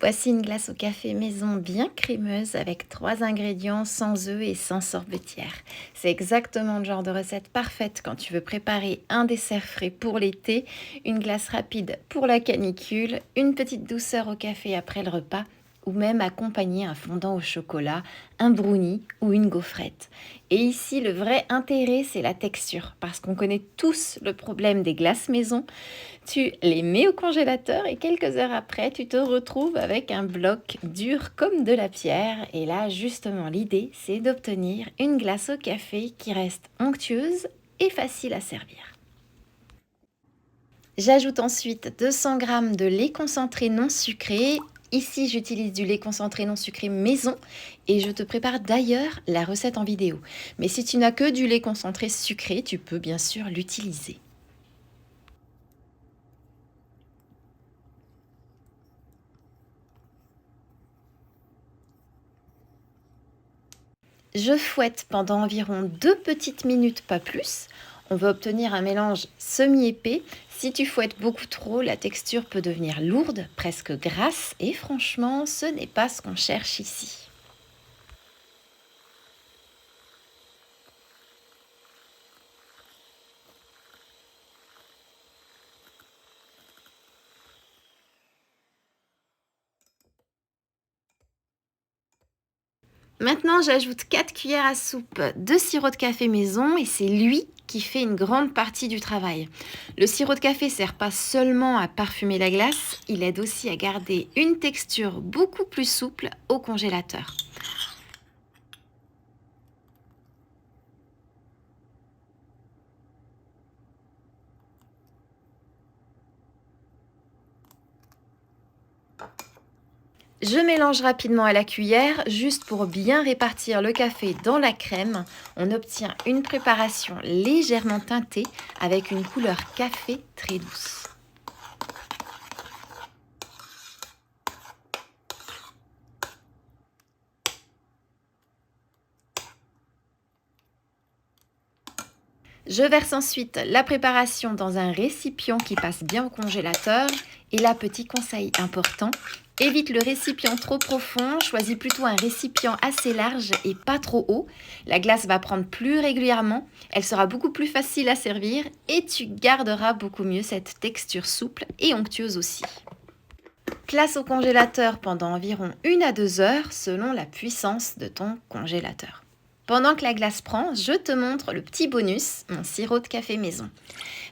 Voici une glace au café maison bien crémeuse avec 3 ingrédients sans œufs et sans sorbetière. C'est exactement le genre de recette parfaite quand tu veux préparer un dessert frais pour l'été, une glace rapide pour la canicule, une petite douceur au café après le repas ou même accompagner un fondant au chocolat, un brownie ou une gaufrette. Et ici, le vrai intérêt, c'est la texture, parce qu'on connaît tous le problème des glaces maison. Tu les mets au congélateur et quelques heures après, tu te retrouves avec un bloc dur comme de la pierre. Et là, justement, l'idée, c'est d'obtenir une glace au café qui reste onctueuse et facile à servir. J'ajoute ensuite 200 g de lait concentré non sucré. Ici, j'utilise du lait concentré non sucré maison et je te prépare d'ailleurs la recette en vidéo. Mais si tu n'as que du lait concentré sucré, tu peux bien sûr l'utiliser. Je fouette pendant environ 2 petites minutes, pas plus. On va obtenir un mélange semi-épais. Si tu fouettes beaucoup trop, la texture peut devenir lourde, presque grasse, et franchement, ce n'est pas ce qu'on cherche ici. Maintenant, j'ajoute 4 cuillères à soupe de sirop de café maison et c'est lui qui fait une grande partie du travail. Le sirop de café sert pas seulement à parfumer la glace, il aide aussi à garder une texture beaucoup plus souple au congélateur. Je mélange rapidement à la cuillère, juste pour bien répartir le café dans la crème. On obtient une préparation légèrement teintée avec une couleur café très douce. Je verse ensuite la préparation dans un récipient qui passe bien au congélateur. Et là, petit conseil important, évite le récipient trop profond, choisis plutôt un récipient assez large et pas trop haut. La glace va prendre plus régulièrement, elle sera beaucoup plus facile à servir et tu garderas beaucoup mieux cette texture souple et onctueuse aussi. Place au congélateur pendant environ 1 à 2 heures selon la puissance de ton congélateur. Pendant que la glace prend, je te montre le petit bonus, mon sirop de café maison.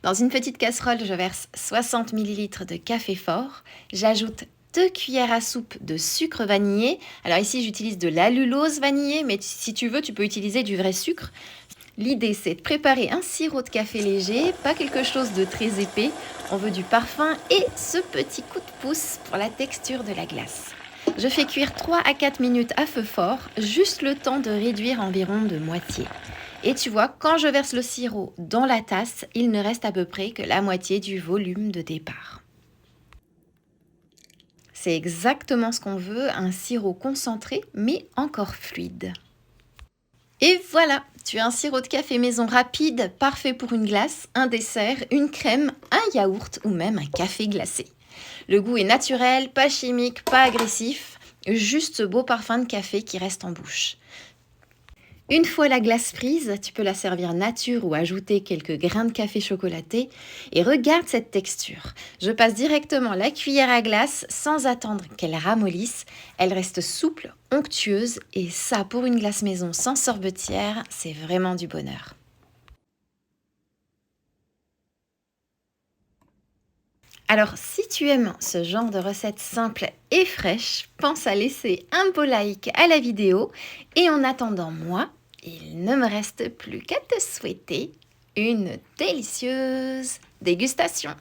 Dans une petite casserole, je verse 60 ml de café fort. J'ajoute 2 cuillères à soupe de sucre vanillé. Alors ici, j'utilise de l'allulose vanillée, mais si tu veux, tu peux utiliser du vrai sucre. L'idée, c'est de préparer un sirop de café léger, pas quelque chose de très épais. On veut du parfum et ce petit coup de pouce pour la texture de la glace. Je fais cuire 3 à 4 minutes à feu fort, juste le temps de réduire environ de moitié. Et tu vois, quand je verse le sirop dans la tasse, il ne reste à peu près que la moitié du volume de départ. C'est exactement ce qu'on veut, un sirop concentré mais encore fluide. Et voilà, tu as un sirop de café maison rapide, parfait pour une glace, un dessert, une crème, un yaourt ou même un café glacé. Le goût est naturel, pas chimique, pas agressif, juste ce beau parfum de café qui reste en bouche. Une fois la glace prise, tu peux la servir nature ou ajouter quelques grains de café chocolaté. Et regarde cette texture. Je passe directement la cuillère à glace sans attendre qu'elle ramollisse. Elle reste souple, onctueuse et ça, pour une glace maison sans sorbetière, c'est vraiment du bonheur. Alors, si tu aimes ce genre de recette simple et fraîche, pense à laisser un beau like à la vidéo. Et en attendant moi, il ne me reste plus qu'à te souhaiter une délicieuse dégustation.